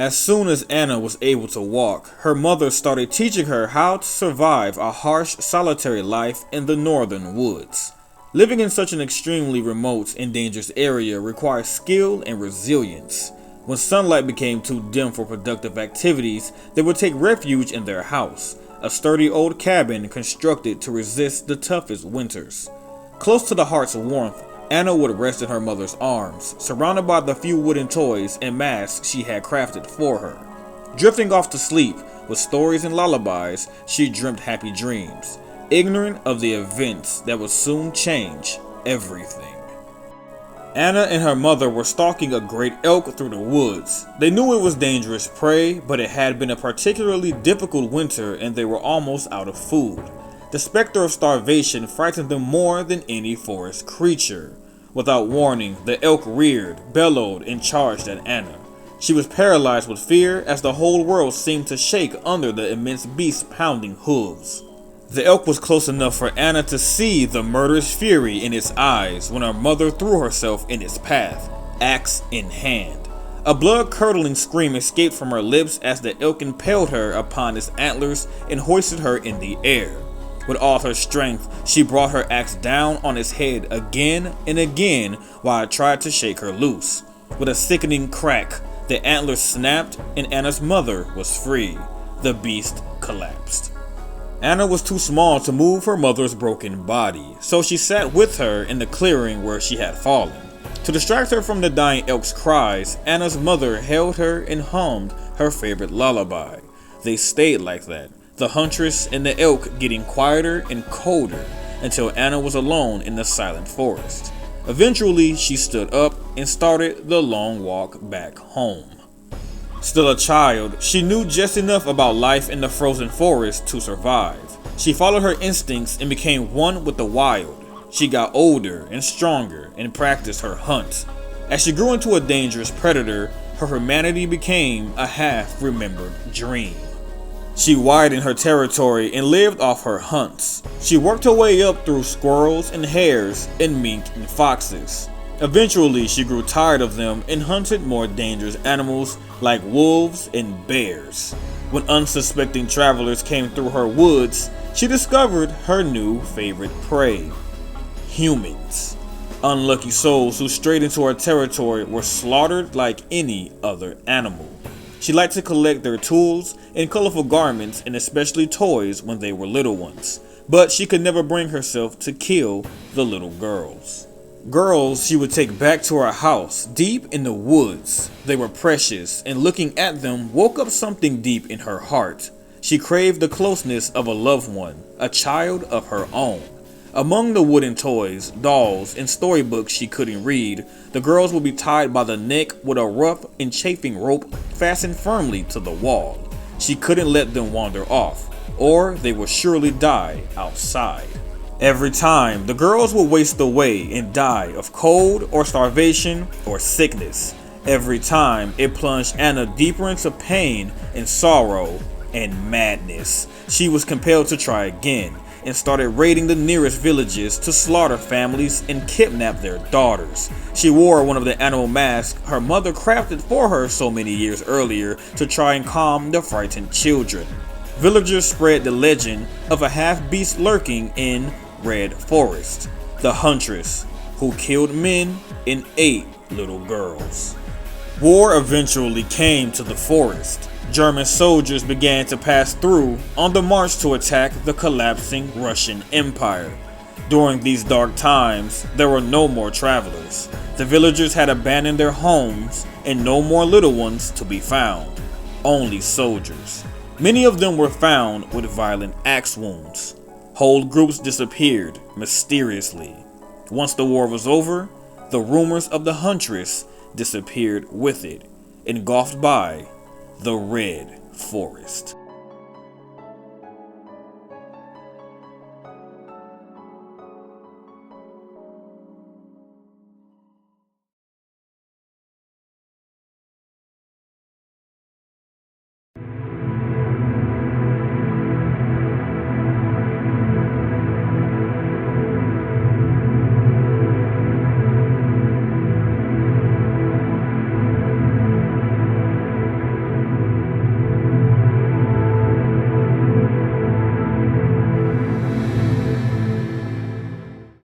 As soon as Anna was able to walk, her mother started teaching her how to survive a harsh, solitary life in the northern woods. Living in such an extremely remote and dangerous area requires skill and resilience. When sunlight became too dim for productive activities, they would take refuge in their house, a sturdy old cabin constructed to resist the toughest winters. Close to the heart's warmth, Anna would rest in her mother's arms, surrounded by the few wooden toys and masks she had crafted for her. Drifting off to sleep with stories and lullabies, she dreamt happy dreams, ignorant of the events that would soon change everything. Anna and her mother were stalking a great elk through the woods. They knew it was dangerous prey, but it had been a particularly difficult winter and they were almost out of food. The specter of starvation frightened them more than any forest creature. Without warning, the elk reared, bellowed, and charged at Anna. She was paralyzed with fear as the whole world seemed to shake under the immense beast's pounding hooves. The elk was close enough for Anna to see the murderous fury in its eyes when her mother threw herself in its path, axe in hand. A blood-curdling scream escaped from her lips as the elk impaled her upon its antlers and hoisted her in the air. With all her strength, she brought her axe down on its head again and again while it tried to shake her loose. With a sickening crack, the antlers snapped and Anna's mother was free. The beast collapsed. Anna was too small to move her mother's broken body, so she sat with her in the clearing where she had fallen. To distract her from the dying elk's cries, Anna's mother held her and hummed her favorite lullaby. They stayed like that, the huntress and the elk getting quieter and colder until Anna was alone in the silent forest. Eventually, she stood up and started the long walk back home. Still a child, she knew just enough about life in the frozen forest to survive. She followed her instincts and became one with the wild. She got older and stronger and practiced her hunts. As she grew into a dangerous predator, her humanity became a half-remembered dream. She widened her territory and lived off her hunts. She worked her way up through squirrels and hares and mink and foxes. Eventually, she grew tired of them and hunted more dangerous animals like wolves and bears. When unsuspecting travelers came through her woods, she discovered her new favorite prey: humans. Unlucky souls who strayed into her territory were slaughtered like any other animal. She liked to collect their tools and colorful garments and especially toys when they were little ones, but she could never bring herself to kill the little girls. Girls she would take back to her house deep in the woods. They were precious, and looking at them woke up something deep in her heart. She craved the closeness of a loved one, a child of her own. Among the wooden toys, dolls, and storybooks she couldn't read, the girls would be tied by the neck with a rough and chafing rope fastened firmly to the wall. She couldn't let them wander off, or they would surely die outside. Every time, the girls would waste away and die of cold or starvation or sickness. Every time, it plunged Anna deeper into pain and sorrow and madness. She was compelled to try again and started raiding the nearest villages to slaughter families and kidnap their daughters. She wore one of the animal masks her mother crafted for her so many years earlier to try and calm the frightened children. Villagers spread the legend of a half-beast lurking in Red Forest, the Huntress, who killed men and ate little girls. War eventually came to the forest. German soldiers began to pass through on the march to attack the collapsing Russian Empire. During these dark times, there were no more travelers. The villagers had abandoned their homes and no more little ones to be found, only soldiers. Many of them were found with violent axe wounds. Whole groups disappeared mysteriously. Once the war was over, the rumors of the Huntress disappeared with it, engulfed by the Red Forest.